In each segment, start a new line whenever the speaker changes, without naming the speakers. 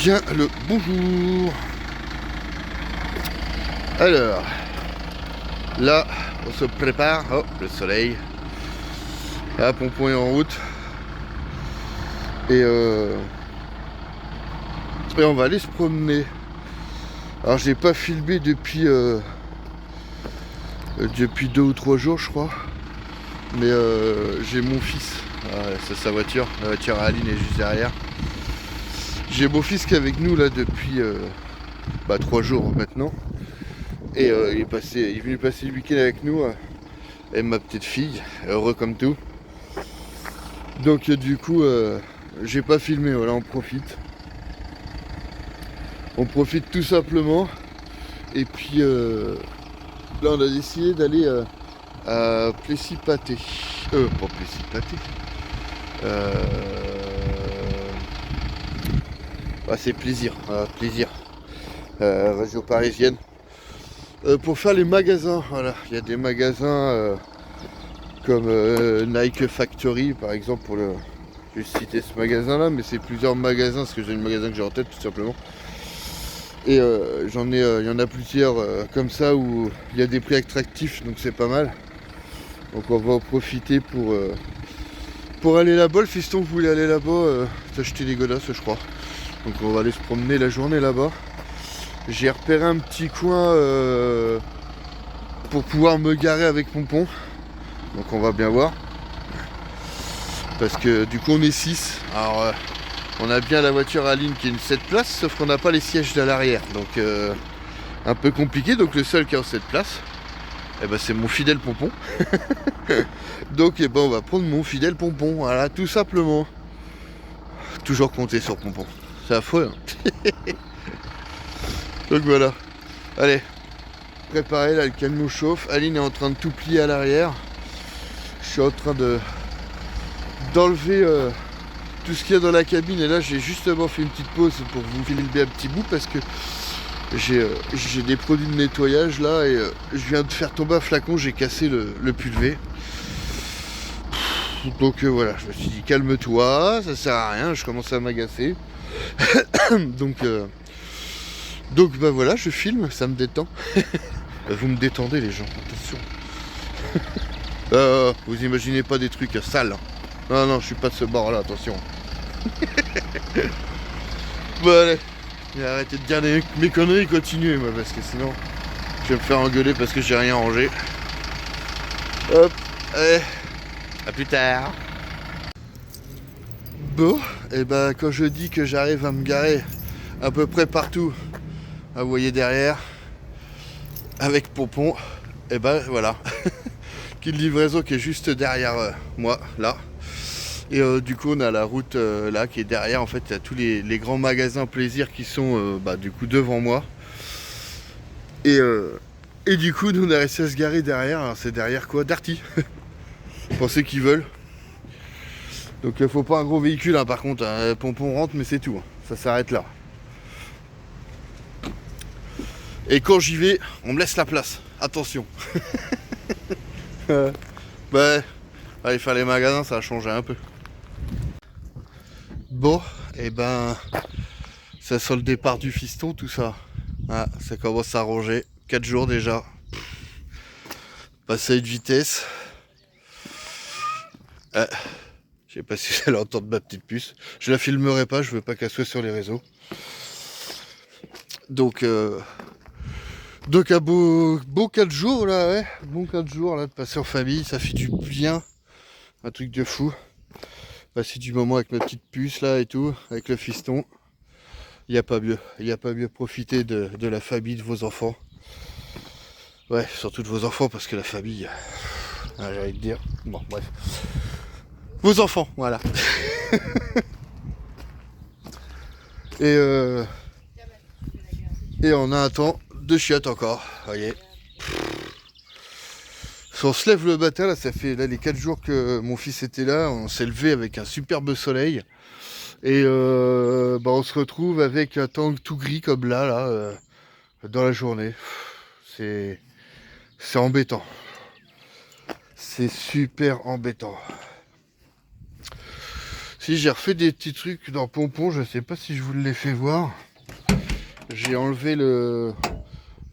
bien le bonjour. Alors, là, on se prépare. Oh, le soleil. Là, Pompon est en route. Et on va aller se promener. Alors, j'ai pas filmé depuis 2 ou 3 jours, je crois. Mais j'ai mon fils. C'est sa voiture. La voiture à Aline est juste derrière. J'ai mon fils qui est avec nous là depuis 3 jours maintenant. Et il est venu passer le week-end avec nous. Et ma petite fille, heureux comme tout. Donc du coup, j'ai pas filmé, voilà, on profite. On profite tout simplement. Et puis là, on a décidé d'aller à Plessis-Pathé. Pas Plessis-Pathé. C'est plaisir, plaisir. Région parisienne. Pour faire les magasins, voilà. Il y a des magasins comme Nike Factory par exemple, pour le. Je vais citer ce magasin là, mais c'est plusieurs magasins, parce que j'ai un magasin que j'ai en tête tout simplement. Et il y en a plusieurs comme ça où il y a des prix attractifs, donc c'est pas mal. Donc on va en profiter pour aller là-bas. Le fiston voulait aller là-bas, s'acheter des godasses je crois. Donc on va aller se promener la journée là-bas. J'ai repéré un petit coin pour pouvoir me garer avec Pompon. Donc on va bien voir. Parce que du coup on est 6. Alors on a bien la voiture à ligne qui est une 7 places, sauf qu'on n'a pas les sièges à l'arrière. Donc un peu compliqué. Donc le seul qui a en 7 places, c'est mon fidèle Pompon. Donc on va prendre mon fidèle Pompon. Voilà, tout simplement. Toujours compter sur Pompon. C'est affreux. Hein. Donc voilà. Allez. Préparé, là le camion chauffe. Aline est en train de tout plier à l'arrière. Je suis en train d'enlever tout ce qu'il y a dans la cabine. Et là j'ai justement fait une petite pause pour vous filmer un petit bout parce que j'ai des produits de nettoyage là et je viens de faire tomber un flacon, j'ai cassé le pulvé. Donc voilà, je me suis dit calme-toi, ça sert à rien, je commence à m'agacer. donc voilà, je filme, ça me détend. Vous me détendez les gens, attention. Vous imaginez pas des trucs sales. Non, je suis pas de ce bord là, attention. Bon allez, arrêtez de dire mes conneries, continuez moi, parce que sinon je vais me faire engueuler parce que j'ai rien rangé. Hop, allez, à plus tard. Bon, et quand je dis que j'arrive à me garer à peu près partout, vous voyez derrière, avec Pompon, voilà. Une livraison qui est juste derrière moi, là. Et du coup on a la route là qui est derrière, en fait il y a tous les grands magasins plaisir qui sont du coup devant moi. Et du coup nous on a réussi à se garer derrière. Alors c'est derrière quoi? Darty. Pour ceux qui veulent. Donc faut pas un gros véhicule hein, par contre, hein. Pompon rentre mais c'est tout, hein. Ça s'arrête là. Et quand j'y vais, on me laisse la place. Attention. Aller faire les magasins, ça a changé un peu. Bon, ça sent le départ du fiston, tout ça. Ah, ça commence à ranger. 4 jours déjà. Passer à une vitesse. Je sais pas si vous allez entendre ma petite puce. Je la filmerai pas, je veux pas qu'elle soit sur les réseaux. Donc un beau 4 jours là, ouais. Bon 4 jours là de passer en famille, ça fait du bien. Un truc de fou. Passer du moment avec ma petite puce là et tout, avec le fiston. Il n'y a pas mieux profiter de la famille, de vos enfants. Ouais, surtout de vos enfants, parce que la famille, j'ai envie de dire. Bon, bref. Vos enfants, voilà. Et on a un temps de chiottes encore, voyez. Si on se lève le matin, là, ça fait là, les 4 jours que mon fils était là, on s'est levé avec un superbe soleil. Et on se retrouve avec un temps tout gris comme là, dans la journée. C'est embêtant. C'est super embêtant. Si j'ai refait des petits trucs dans Pompon, je sais pas si je vous l'ai fait voir. J'ai enlevé le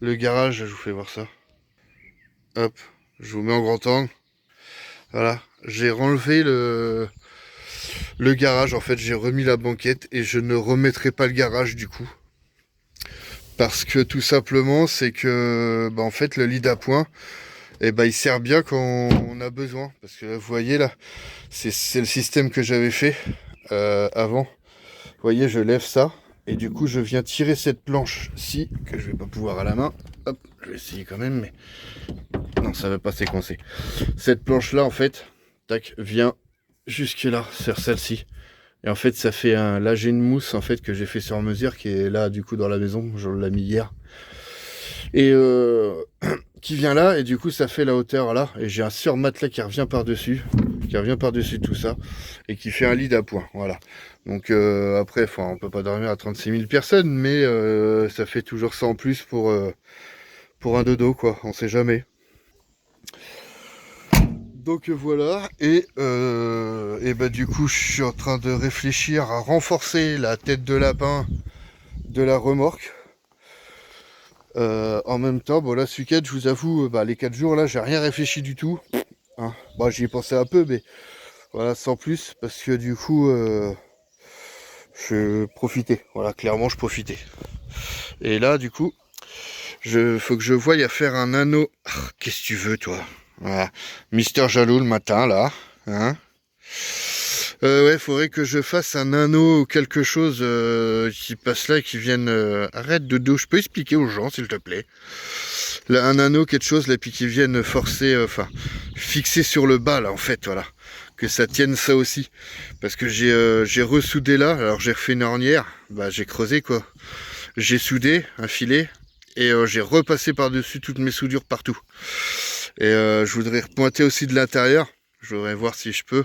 garage, je vous fais voir ça. Hop, je vous mets en grand angle. Voilà, j'ai renlevé le garage, en fait, j'ai remis la banquette et je ne remettrai pas le garage du coup. Parce que tout simplement, c'est que en fait, le lit d'appoint, il sert bien quand on a besoin. Parce que vous voyez là, c'est le système que j'avais fait avant. Vous voyez, je lève ça et du coup, je viens tirer cette planche-ci, que je vais pas pouvoir à la main. Hop, je vais essayer quand même, mais non, ça va pas séquencer. Cette planche-là, en fait, tac, vient jusque là, sur celle-ci. Et en fait, ça fait un lagé de mousse en fait que j'ai fait sur mesure, qui est là du coup dans la maison. Je l'ai mis hier. Et qui vient là, et du coup, ça fait la hauteur là. Et j'ai un surmatelas qui revient par-dessus, tout ça, et qui fait un lit d'appoint. Voilà. Donc après, on peut pas dormir à 36 000 personnes, mais ça fait toujours ça en plus pour un dodo, quoi. On sait jamais. Donc voilà, et du coup je suis en train de réfléchir à renforcer la tête de lapin de la remorque. En même temps, bon là ce week-end, je vous avoue, les 4 jours là, j'ai rien réfléchi du tout. Hein. J'y ai pensé un peu, mais voilà, sans plus, parce que du coup, je profitais. Voilà, clairement je profitais. Et là, du coup, faut que je voie à faire un anneau. Qu'est-ce que tu veux, toi? Voilà. Mister Jaloux le matin, là. Hein, ouais, faudrait que je fasse un anneau ou quelque chose qui passe là et qui vienne... Arrête de dos, je peux expliquer aux gens, s'il te plaît. Là, un anneau, quelque chose, là, puis qui vienne forcer... fixer sur le bas, là, en fait, voilà. Que ça tienne ça aussi. Parce que j'ai ressoudé là, alors j'ai refait une ornière. J'ai creusé, quoi. J'ai soudé un filet. Et j'ai repassé par-dessus toutes mes soudures partout. Et je voudrais repointer aussi de l'intérieur. Je voudrais voir si je peux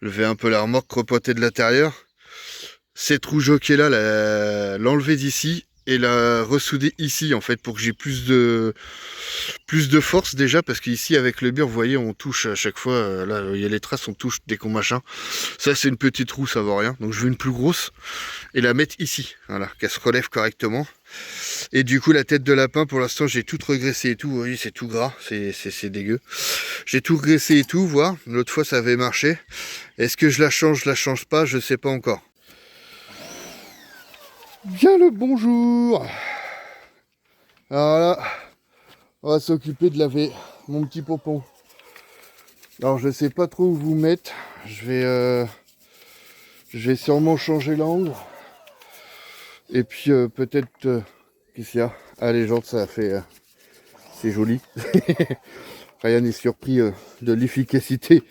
lever un peu la remorque, repointer de l'intérieur. Cette roue jockey là, l'enlever d'ici et la ressouder ici en fait pour que j'ai plus de force déjà, parce qu'ici avec le mur, vous voyez, on touche à chaque fois. Là, il y a les traces, on touche dès qu'on machin. Ça, c'est une petite roue, ça vaut rien. Donc je veux une plus grosse et la mettre ici, voilà, qu'elle se relève correctement. Et du coup, la tête de lapin, pour l'instant, j'ai tout regraissé et tout. Vous voyez, c'est tout gras, c'est dégueu. J'ai tout regraissé et tout, voir. L'autre fois, ça avait marché. Est-ce que je la change pas? Je sais pas encore. Bien le bonjour. Alors là, on va s'occuper de laver mon petit pompon. Alors, je sais pas trop où vous mettre. Je vais sûrement changer l'angle. Et puis, peut-être... qu'est-ce qu'il y a? Ah, les jantes, ça a fait... c'est joli. Rien n'est surpris de l'efficacité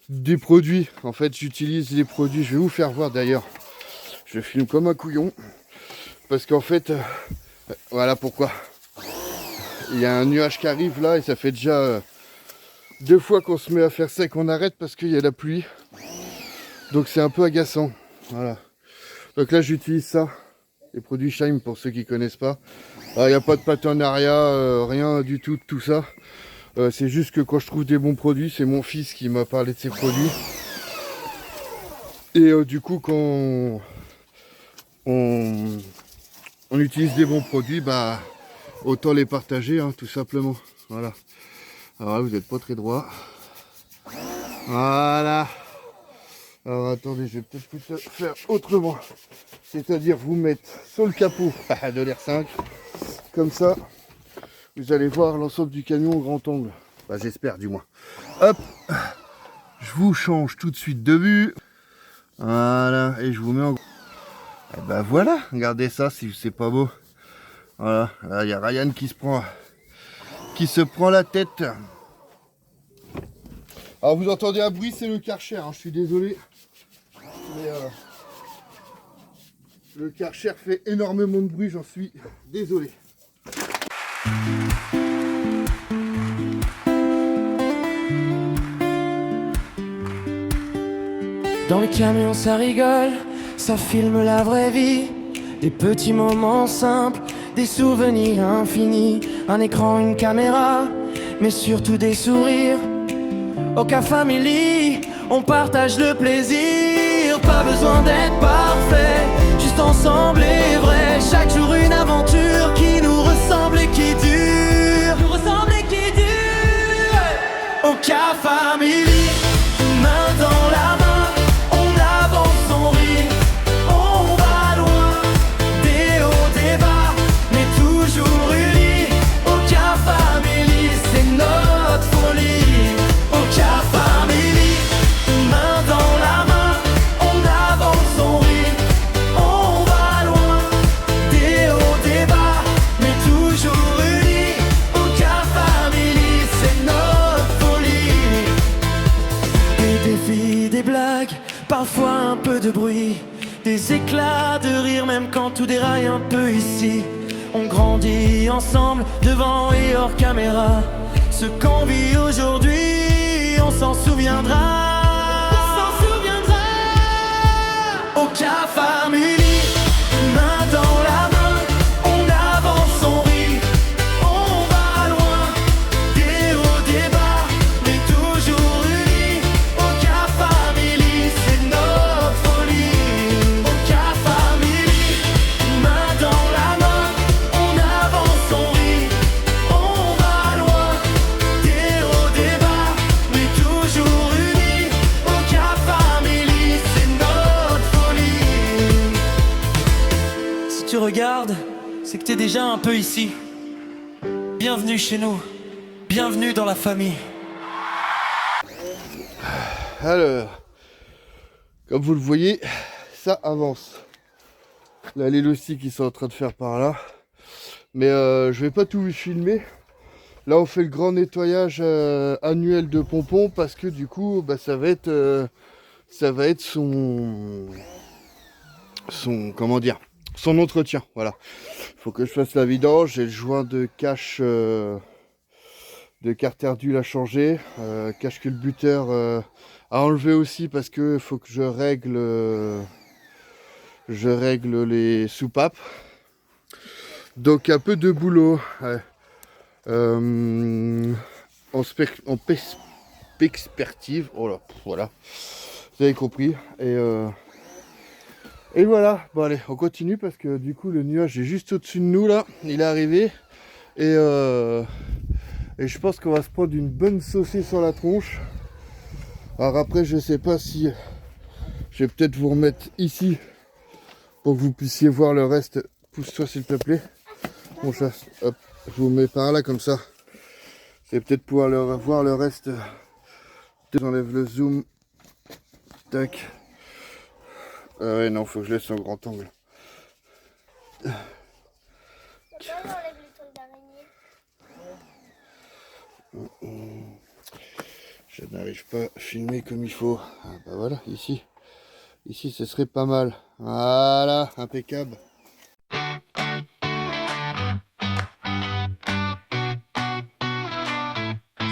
des produits. En fait, j'utilise les produits. Je vais vous faire voir d'ailleurs. Je filme comme un couillon. Parce qu'en fait, voilà pourquoi. Il y a un nuage qui arrive là et ça fait déjà 2 fois qu'on se met à faire ça et qu'on arrête parce qu'il y a la pluie. Donc c'est un peu agaçant. Voilà. Donc là, j'utilise ça. Les produits Shine pour ceux qui connaissent pas. Il n'y a pas de partenariat, rien du tout de tout ça. C'est juste que quand je trouve des bons produits, c'est mon fils qui m'a parlé de ces produits. Et du coup, quand on utilise des bons produits, autant les partager, hein, tout simplement. Voilà. Alors là, vous n'êtes pas très droit. Voilà. Alors attendez, je vais peut-être faire autrement. C'est-à-dire vous mettre sur le capot de l'R5. Comme ça, vous allez voir l'ensemble du camion au grand angle. J'espère du moins. Hop, je vous change tout de suite de vue. Voilà, et je vous mets en... Et voilà, regardez ça si c'est pas beau. Voilà, là il y a Ryan qui se prend la tête. Alors vous entendez un bruit, c'est le Karcher, hein, je suis désolé. Mais le Karcher fait énormément de bruit, j'en suis désolé.
Dans le camion ça rigole, ça filme la vraie vie. Des petits moments simples, des souvenirs infinis. Un écran, une caméra, mais surtout des sourires. Oka Family, on partage le plaisir. pas besoin d'être parfait, juste ensemble et vrai. Chaque jour une aventure qui nous ressemble et qui dure. Nous ressemble et qui dure. Oka Family, main dans la main, on avance, on rit, on va loin, des hauts, des bas, mais toujours unis. Oka Family, c'est notre folie. Oka Family, main dans la main, on avance, on rit, on va loin, des hauts, des bas, mais toujours unis. Oka Family, c'est notre folie. Des défis, des blagues, parfois un peu de bruit, des éclats de rire même quand tout déraille un peu ici. On grandit ensemble, devant et hors caméra. Ce qu'on vit aujourd'hui, on s'en souviendra. On s'en souviendra. Oka Family, main dans la main, on avance, on rit, on va loin, des hauts, des bas, mais toujours unis. Oka Family, c'est notre folie. Oka Family, main dans la main, on avance, on rit, on va loin, des hauts, des bas, mais toujours unis. Oka Family, c'est notre folie. Si tu regardes, c'est que t'es déjà un peu ici. Bienvenue chez nous, bienvenue dans la famille.
Alors, comme vous le voyez, ça avance. Là, les loustis qui sont en train de faire par là. Mais je vais pas tout vous filmer. Là, on fait le grand nettoyage annuel de Pompon parce que du coup, bah, ça va être son comment dire, son entretien. Voilà. Faut que je fasse la vidange. J'ai le joint de cache de carter d'huile à changer, cache culbuteur à enlever aussi parce que faut que je règle les soupapes. Donc un peu de boulot. Ouais. En perspective, oh là, voilà, vous avez compris. Et voilà, bon allez, on continue parce que du coup le nuage est juste au-dessus de nous là, il est arrivé. Et je pense qu'on va se prendre une bonne saucée sur la tronche. Alors après, je sais pas si je vais peut-être vous remettre ici pour que vous puissiez voir le reste. Pousse-toi s'il te plaît. Bon chat, hop, je vous mets par là comme ça. C'est peut-être pouvoir voir le reste. J'enlève le zoom. Tac. Ah ouais, non, faut que je laisse en grand angle. Je n'arrive pas à filmer comme il faut. Ah bah voilà, ici ce serait pas mal. Voilà, impeccable.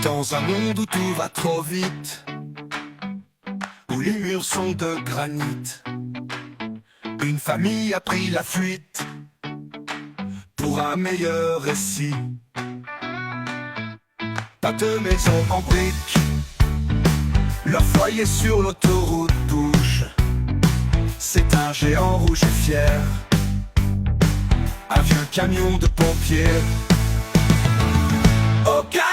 Dans un monde où tout va trop vite, où les murs sont de granit, une famille a pris la fuite pour un meilleur récit. Pas de maison en briques, leur foyer sur l'autoroute bouge. C'est un géant rouge et fier, un vieux camion de pompiers. Oka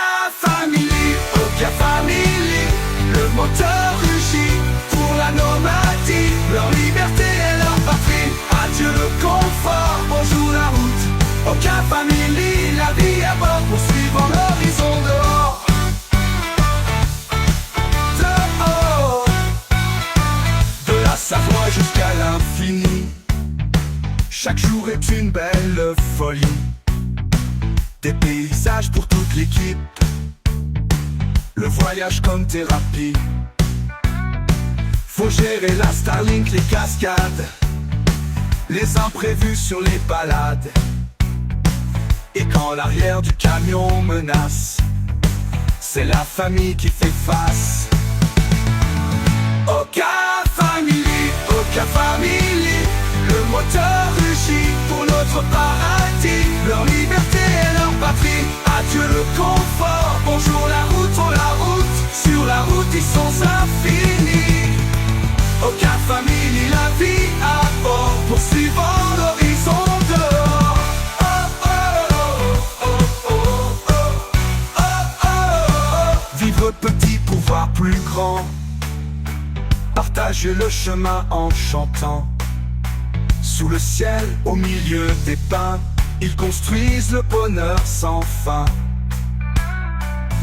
Family, Oka Family, le moteur rugit pour la nomadie, leur liberté et leur patrie. Adieu le confort, bonjour la route. Oka Family, la vie à bord, poursuivant l'horizon dehors. Dehors, de la Savoie jusqu'à l'infini, chaque jour est une belle folie. Des paysages pour toute l'équipe, le voyage comme thérapie. Faut gérer la Starlink, les cascades, les imprévus sur les balades. Et quand l'arrière du camion menace, c'est la famille qui fait face. Oka Family, Oka Family, le moteur rugit pour notre paradis, leur liberté et leur patrie. Adieu le confort, bonjour la route, oh la route, sur la route ils sont infinis. Oka Family. Adieu le chemin en chantant. Sous le ciel, au milieu des pins, ils construisent le bonheur sans fin.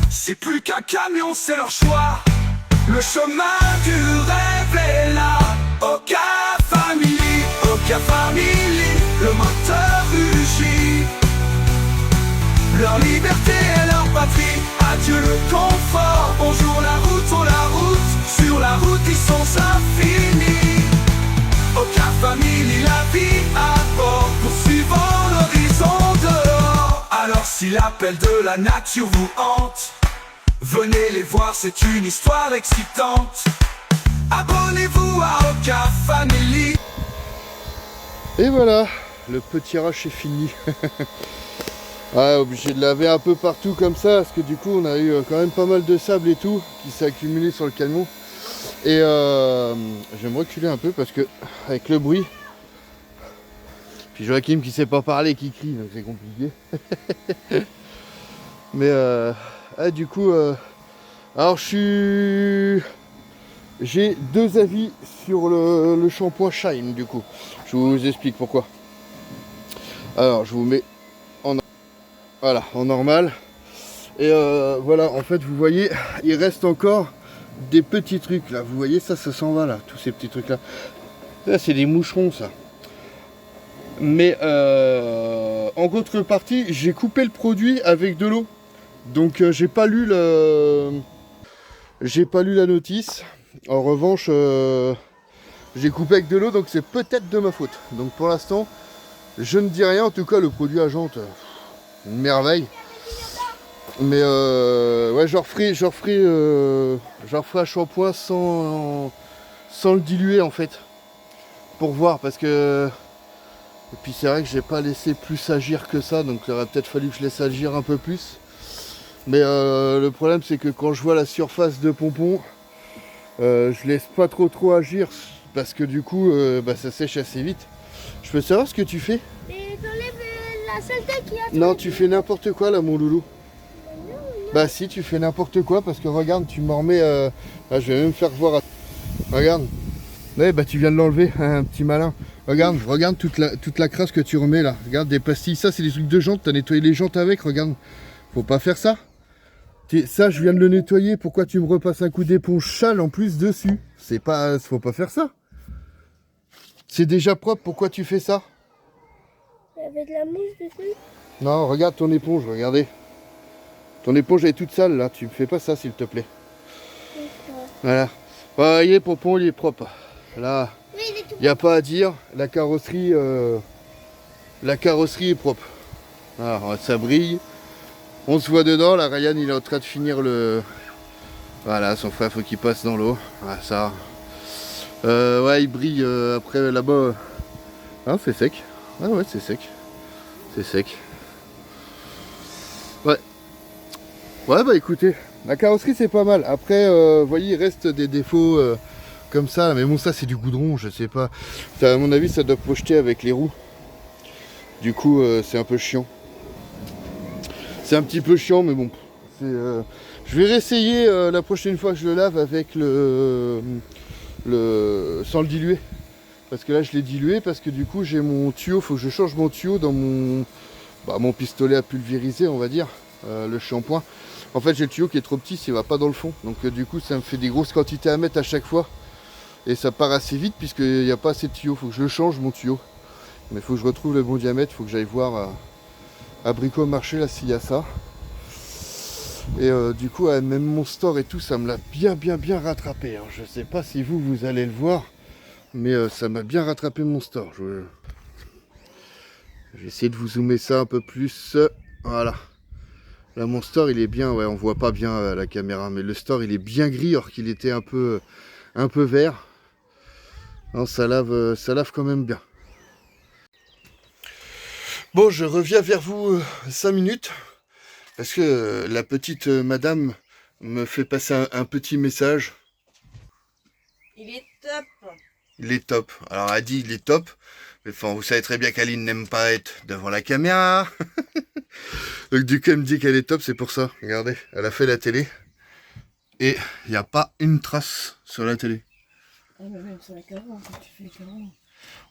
C'est plus qu'un camion, c'est leur choix. Le chemin du rêve est là. Oka Family, Oka Family, le moteur rugit. Leur liberté est leur patrie. Adieu le confort, bonjour la route, on la route. Sur la route ils sont infinis. Oka Family, la vie à bord, poursuivant l'horizon dehors. Alors si l'appel de la nature vous hante, venez les voir, c'est une histoire excitante. Abonnez-vous à Oka Family.
Et voilà, le petit rush est fini. Ah, obligé de laver un peu partout comme ça, parce que du coup on a eu quand même pas mal de sable et tout qui s'est accumulé sur le camion. Et je vais me reculer un peu parce que avec le bruit, puis Joachim qui sait pas parler, qui crie, donc c'est compliqué. Mais du coup, alors j'ai deux avis sur le shampoing Shine du coup. Je vous explique pourquoi. Alors je vous mets voilà, en normal. Et voilà, en fait, vous voyez, il reste encore des petits trucs là. Vous voyez, ça s'en va là, tous ces petits trucs là. Là, c'est des moucherons, ça. Mais en contrepartie, j'ai coupé le produit avec de l'eau. Donc, j'ai pas lu la notice. En revanche, j'ai coupé avec de l'eau, donc c'est peut-être de ma faute. Donc, pour l'instant, je ne dis rien. En tout cas, le produit à jante, une merveille. Mais ouais, je referai un shampoing sans le diluer en fait, pour voir, parce que et puis c'est vrai que j'ai pas laissé plus agir que ça, donc il aurait peut-être fallu que je laisse agir un peu plus. Mais le problème c'est que quand je vois la surface de pompon, je laisse pas trop agir, parce que du coup ça sèche assez vite. Je peux savoir ce que tu fais?
Et t'enlèves la saleté qu'il y a.
Non, tu fais n'importe quoi là mon loulou. Bah si, tu fais n'importe quoi, parce que regarde, tu m'en remets... Là, je vais même faire voir... Regarde. Ouais, bah tu viens de l'enlever, un petit malin. Regarde toute la crasse que tu remets là. Regarde, des pastilles, ça c'est des trucs de jantes, t'as nettoyé les jantes avec, regarde. Faut pas faire ça. Ça, je viens de le nettoyer, pourquoi tu me repasses un coup d'éponge sale en plus dessus? C'est pas... Faut pas faire ça. C'est déjà propre, pourquoi tu fais ça?
Avec de la mousse dessus.
Non, regarde ton éponge, regardez. Ton éponge est toute sale là, tu me fais pas ça s'il te plaît. Voilà. Vous voyez, pompon il est propre. Là,
Oui, il est tout
il n'y a pas à dire, la carrosserie est propre. Alors, ça brille. On se voit dedans, là Ryan il est en train de finir le... Voilà, son frère faut qu'il passe dans l'eau. Voilà, ça. Ouais, il brille après là-bas. Ah, c'est sec. Ah ouais, c'est sec. C'est sec. Ouais. Ouais, bah écoutez, la carrosserie c'est pas mal. Après, vous voyez, il reste des défauts comme ça. Mais bon, ça c'est du goudron, je sais pas. Ça, à mon avis, ça doit projeter avec les roues. Du coup, c'est un peu chiant. C'est un petit peu chiant, mais bon. Je vais réessayer la prochaine fois que je le lave avec sans le diluer. Parce que là, je l'ai dilué parce que du coup, j'ai mon tuyau. Faut que je change mon tuyau dans mon pistolet à pulvériser, on va dire, le shampoing. En fait, j'ai le tuyau qui est trop petit, s'il va pas dans le fond. Donc du coup, ça me fait des grosses quantités à mettre à chaque fois. Et ça part assez vite puisqu'il n'y a pas assez de tuyau. Faut que je le change, mon tuyau. Mais il faut que je retrouve le bon diamètre. Il faut que j'aille voir à Bricomarché, là, s'il y a ça. Et du coup, même mon store et tout, ça me l'a bien rattrapé. Hein. Je sais pas si vous allez le voir. Mais ça m'a bien rattrapé mon store. Je vais essayer de vous zoomer ça un peu plus. Voilà. Là, mon store, il est bien. Ouais, on voit pas bien à la caméra. Mais le store, il est bien gris, alors qu'il était un peu vert. Non, ça lave quand même bien. Bon, je reviens vers vous 5 minutes. Parce que la petite madame me fait passer un petit message.
Il est top.
Il est top. Alors, elle dit il est top. Mais enfin, vous savez très bien qu'Aline n'aime pas être devant la caméra. Donc du coup, elle me dit qu'elle est top, c'est pour ça. Regardez, elle a fait la télé. Et il n'y a pas une trace sur la télé.
Ah, mais même sur les carreaux, quand tu fais les carreaux.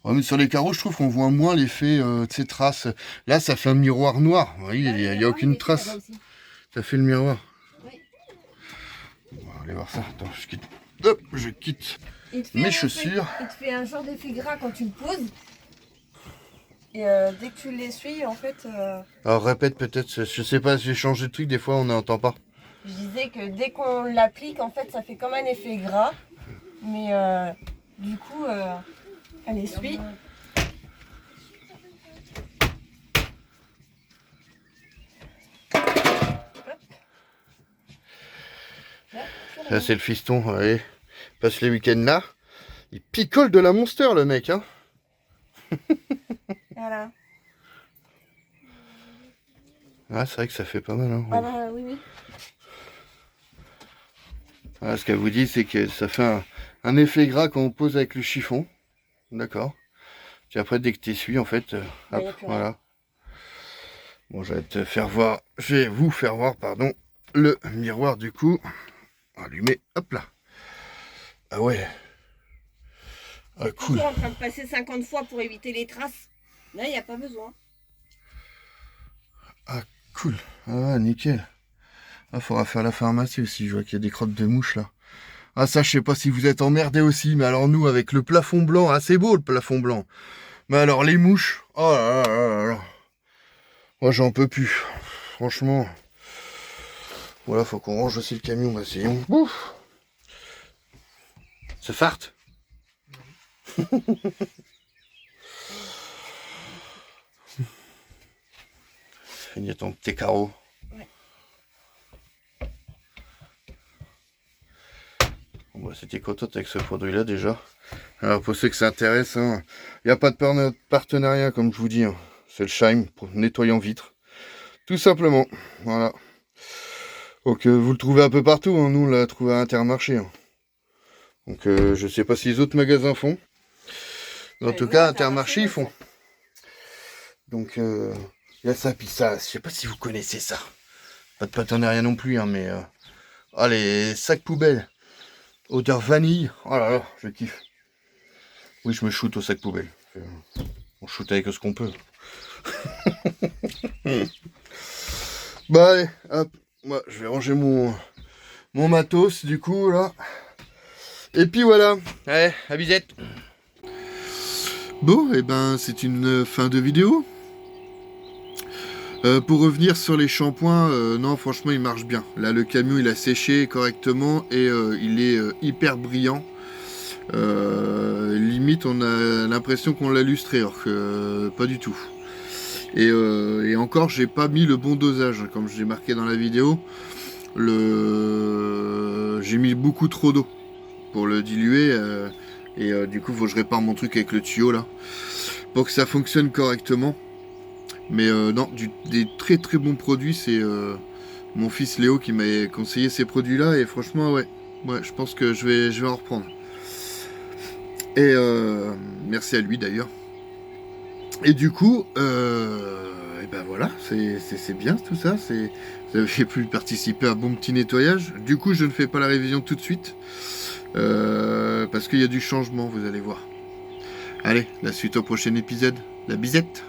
Ouais, mais sur les carreaux, je trouve qu'on voit moins l'effet de ces traces. Là, ça fait un miroir noir. Vous voyez, il n'y a aucune trace. Ça fait le miroir.
Oui.
On va aller voir ça. Attends, je quitte. Hop, je quitte mes chaussures.
Il te fait un genre d'effet gras quand tu le poses. Et dès que tu l'essuies, en fait...
Alors répète peut-être, je sais pas, j'ai changé de truc, des fois on n'entend pas.
Je disais que dès qu'on l'applique, en fait, ça fait comme un effet gras. Mais du coup, elle essuie.
Là c'est le fiston, allez, passe les week-ends là. Il picole de la Monster le mec, hein.
Voilà.
Ah c'est vrai que ça fait pas mal, hein.
Ah bah oui, oui.
Voilà, ce qu'elle vous dit, c'est que ça fait un effet gras quand on pose avec le chiffon. D'accord. Puis après, dès que tu essuies, en fait, hop, voilà. Bon, je vais vous faire voir, pardon, le miroir du coup. Allumé, hop là. Ah ouais. Ah cool.
Tu es en train de passer 50 fois pour éviter les traces. Là, il n'y a pas besoin.
Ah cool. Ah nickel. Ah, faudra faire la pharmacie aussi, je vois qu'il y a des crottes de mouches là. Ah ça, je sais pas si vous êtes emmerdés aussi, mais alors nous, avec le plafond blanc, ah c'est beau le plafond blanc. Mais alors les mouches, oh là là là là. Moi j'en peux plus, franchement. Voilà, faut qu'on range aussi le camion, bah c'est ouf. Ça farte. Finis ton petit carreau.
Ouais.
Bon, bah, c'était contente avec ce produit-là déjà. Alors pour ceux que ça intéresse, il n'y a pas de partenariat comme je vous dis. Hein. C'est le Shime pour nettoyant vitres. Tout simplement. Voilà. Donc vous le trouvez un peu partout. Hein. Nous on l'a trouvé à Intermarché. Hein. Donc je sais pas si les autres magasins font. Mais en tout cas, Intermarché ils font. Donc il y a ça, puis ça. Je sais pas si vous connaissez ça. Pas de partenariat non plus, hein, mais les sacs poubelles. Odeur vanille. Oh là là, je kiffe. Oui, je me shoot au sac poubelle. On shoot avec ce qu'on peut. Bah allez, hop. Moi, je vais ranger mon matos du coup là. Et puis voilà. Allez, à bisette. Bon, et ben c'est une fin de vidéo. Pour revenir sur les shampoings, non franchement il marche bien. Là le camion il a séché correctement et il est hyper brillant. Limite on a l'impression qu'on l'a lustré alors que pas du tout. Et encore j'ai pas mis le bon dosage comme j'ai marqué dans la vidéo. J'ai mis beaucoup trop d'eau pour le diluer et du coup faut que je répare mon truc avec le tuyau là pour que ça fonctionne correctement. Mais non, des très très bons produits, c'est mon fils Léo qui m'a conseillé ces produits-là et franchement ouais, je pense que je vais en reprendre. Et merci à lui d'ailleurs. Et du coup, et ben voilà, c'est bien tout ça. Vous avez pu participer à un bon petit nettoyage. Du coup, je ne fais pas la révision tout de suite parce qu'il y a du changement, vous allez voir. Allez, la suite au prochain épisode. La bisette.